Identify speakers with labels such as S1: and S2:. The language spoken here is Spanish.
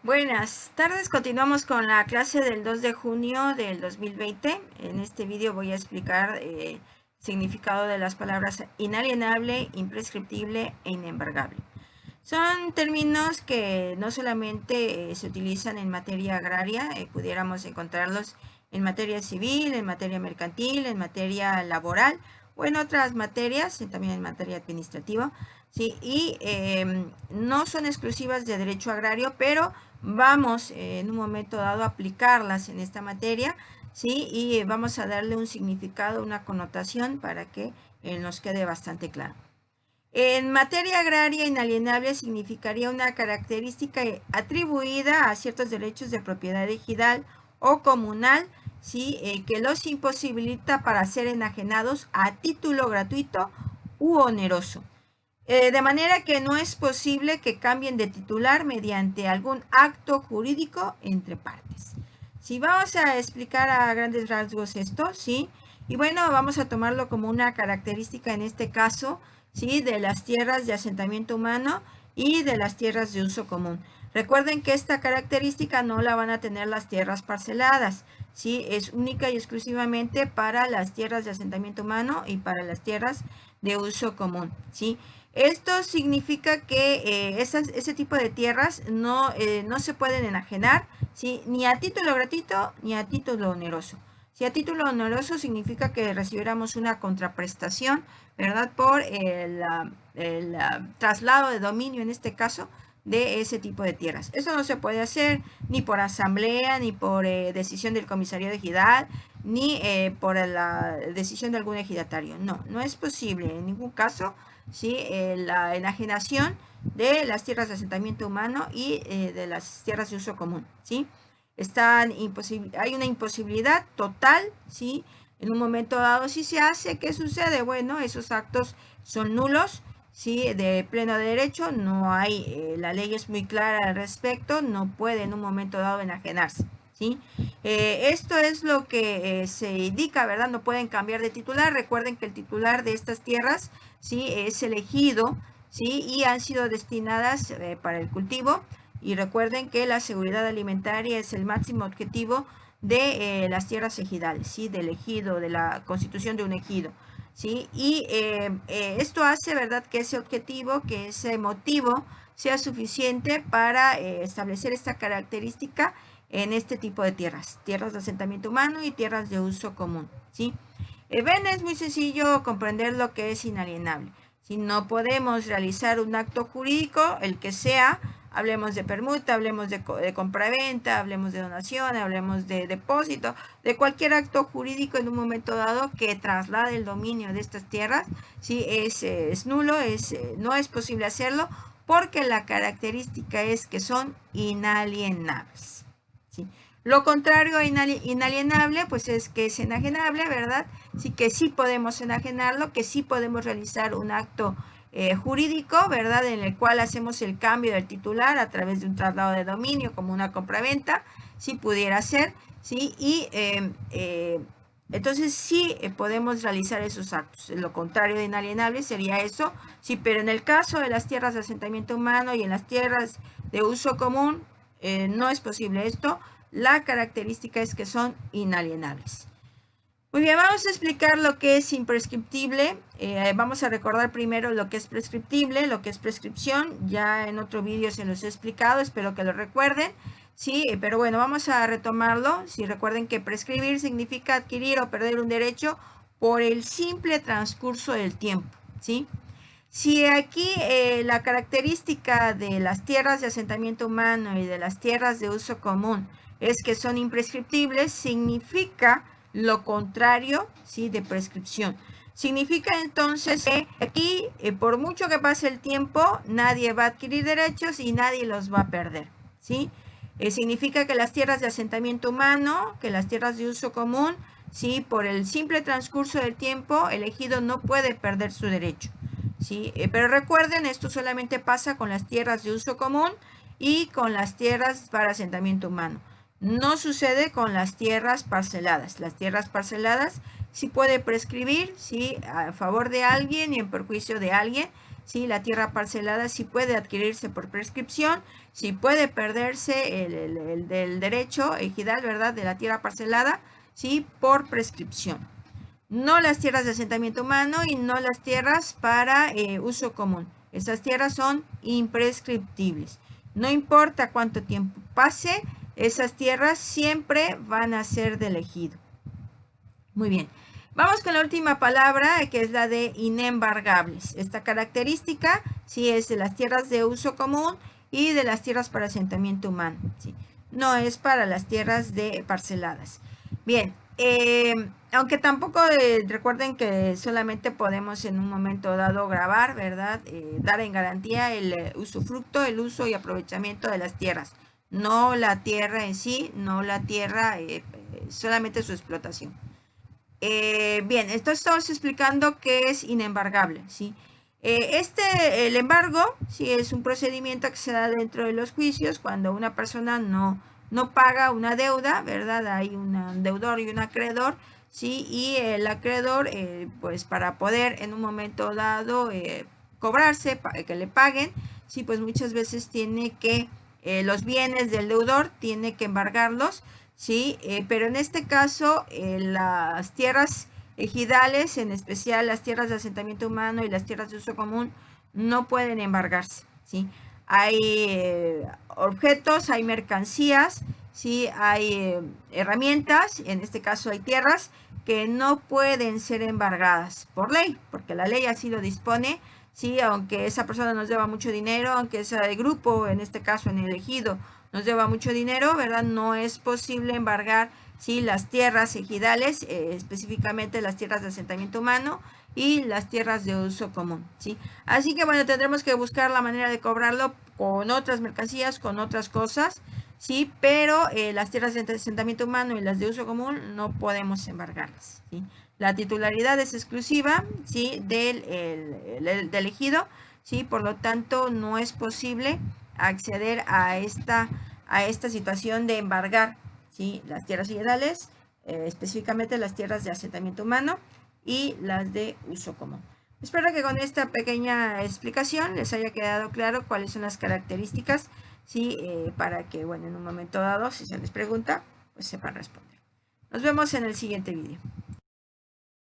S1: Buenas tardes, continuamos con la clase del 2 de junio del 2020. En este vídeo voy a explicar el significado de las palabras inalienable, imprescriptible e inembargable. Son términos que no solamente se utilizan en materia agraria, pudiéramos encontrarlos en materia civil, en materia mercantil, en materia laboral o en otras materias, también en materia administrativa, ¿sí? Y no son exclusivas de derecho agrario, pero vamos en un momento dado a aplicarlas en esta materia, ¿sí? Y vamos a darle un significado, una connotación para que nos quede bastante claro. En materia agraria, inalienable significaría una característica atribuida a ciertos derechos de propiedad ejidal o comunal, ¿sí? Que los imposibilita para ser enajenados a título gratuito u oneroso. De manera que no es posible que cambien de titular mediante algún acto jurídico entre partes. Si vamos a explicar a grandes rasgos esto, ¿sí? Y bueno, vamos a tomarlo como una característica en este caso, ¿sí? De las tierras de asentamiento humano y de las tierras de uso común. Recuerden que esta característica no la van a tener las tierras parceladas, ¿sí? Es única y exclusivamente para las tierras de asentamiento humano y para las tierras de uso común, ¿sí? Esto significa que ese tipo de tierras no se pueden enajenar, ¿sí? Ni a título gratuito ni a título oneroso. Si a título oneroso significa que recibiéramos una contraprestación, ¿verdad? Por el traslado de dominio, en este caso, de ese tipo de tierras. Eso no se puede hacer ni por asamblea, ni por decisión del comisario de ejidal, ni por la decisión de algún ejidatario. No, no es posible en ningún caso, ¿sí? La enajenación de las tierras de asentamiento humano y de las tierras de uso común, ¿sí? Hay una imposibilidad total, ¿sí? En un momento dado, si se hace, ¿qué sucede? Bueno, esos actos son nulos, ¿sí? De pleno derecho, no hay, la ley es muy clara al respecto, no puede en un momento dado enajenarse, ¿sí? Esto es lo que se indica, ¿verdad? No pueden cambiar de titular. Recuerden que el titular de estas tierras, ¿sí? Es elegido, ¿sí? Y han sido destinadas para el cultivo. Y recuerden que la seguridad alimentaria es el máximo objetivo de las tierras ejidales, ¿sí? Del ejido, de la constitución de un ejido, ¿sí? Y esto hace, ¿verdad?, que ese objetivo, que ese motivo sea suficiente para establecer esta característica en este tipo de tierras, tierras de asentamiento humano y tierras de uso común, ¿sí? Ven, es muy sencillo comprender lo que es inalienable. Si no podemos realizar un acto jurídico, el que sea, hablemos de permuta, hablemos de compraventa, hablemos de donación, hablemos de depósito, de cualquier acto jurídico en un momento dado que traslade el dominio de estas tierras, ¿sí? Es nulo, no es posible hacerlo porque la característica es que son inalienables, ¿sí? Lo contrario a inalienable, pues es que es enajenable, ¿verdad? Sí, que sí podemos enajenarlo, que sí podemos realizar un acto jurídico, ¿verdad? En el cual hacemos el cambio del titular a través de un traslado de dominio, como una compraventa, si pudiera ser, ¿sí? Y entonces sí podemos realizar esos actos. Lo contrario de inalienable sería eso, sí, pero en el caso de las tierras de asentamiento humano y en las tierras de uso común, no es posible esto. La característica es que son inalienables. Muy bien, vamos a explicar lo que es imprescriptible. Vamos a recordar primero lo que es prescriptible, lo que es prescripción. Ya en otro vídeo se los he explicado, espero que lo recuerden. Sí, pero bueno, vamos a retomarlo. Si recuerden que prescribir significa adquirir o perder un derecho por el simple transcurso del tiempo, ¿sí? Si aquí la característica de las tierras de asentamiento humano y de las tierras de uso común es que son imprescriptibles, significa lo contrario, ¿sí?, de prescripción. Significa entonces que aquí, por mucho que pase el tiempo, nadie va a adquirir derechos y nadie los va a perder, ¿sí? Significa que las tierras de asentamiento humano, que las tierras de uso común, ¿sí?, por el simple transcurso del tiempo, el ejido no puede perder su derecho, ¿sí? Pero recuerden, esto solamente pasa con las tierras de uso común y con las tierras para asentamiento humano. No sucede con las tierras parceladas. Las tierras parceladas sí puede prescribir, ¿sí? A favor de alguien y en perjuicio de alguien. ¿Sí? La tierra parcelada sí puede adquirirse por prescripción, sí puede perderse el derecho ejidal, ¿verdad? De la tierra parcelada, ¿sí? Por prescripción. No las tierras de asentamiento humano y no las tierras para uso común. Esas tierras son imprescriptibles. No importa cuánto tiempo pase, esas tierras siempre van a ser del ejido. Muy bien. Vamos con la última palabra, que es la de inembargables. Esta característica sí es de las tierras de uso común y de las tierras para asentamiento humano. ¿Sí? No es para las tierras de parceladas. Bien, aunque tampoco recuerden que solamente podemos en un momento dado grabar, ¿verdad? Dar en garantía el usufructo, el uso y aprovechamiento de las tierras. No la tierra en sí, no la tierra, solamente su explotación. Bien, entonces estamos explicando qué es inembargable, ¿sí? El embargo, sí, es un procedimiento que se da dentro de los juicios cuando una persona no paga una deuda, ¿verdad? Hay un deudor y un acreedor, ¿sí? Y el acreedor, pues para poder en un momento dado cobrarse, que le paguen, sí, pues muchas veces tiene que, los bienes del deudor tiene que embargarlos, ¿sí? Pero en este caso, las tierras ejidales, en especial las tierras de asentamiento humano y las tierras de uso común, no pueden embargarse, ¿sí? Hay objetos, hay mercancías, ¿sí? Hay herramientas, en este caso hay tierras, que no pueden ser embargadas por ley, porque la ley así lo dispone, ¿sí? Aunque esa persona nos deba mucho dinero, aunque ese grupo, en este caso en el ejido, nos lleva mucho dinero, ¿verdad? No es posible embargar, ¿sí? Las tierras ejidales, específicamente las tierras de asentamiento humano y las tierras de uso común, ¿sí? Así que bueno, tendremos que buscar la manera de cobrarlo con otras mercancías, con otras cosas, ¿sí? Pero las tierras de asentamiento humano y las de uso común no podemos embargarlas, ¿sí? La titularidad es exclusiva, ¿sí? Del ejido, ¿sí? Por lo tanto, no es posible acceder a esta situación de embargar, ¿sí? Las tierras ejidales, específicamente las tierras de asentamiento humano y las de uso común. Espero que con esta pequeña explicación les haya quedado claro cuáles son las características, ¿sí? Para que, bueno, en un momento dado, si se les pregunta, pues sepan responder. Nos vemos en el siguiente video.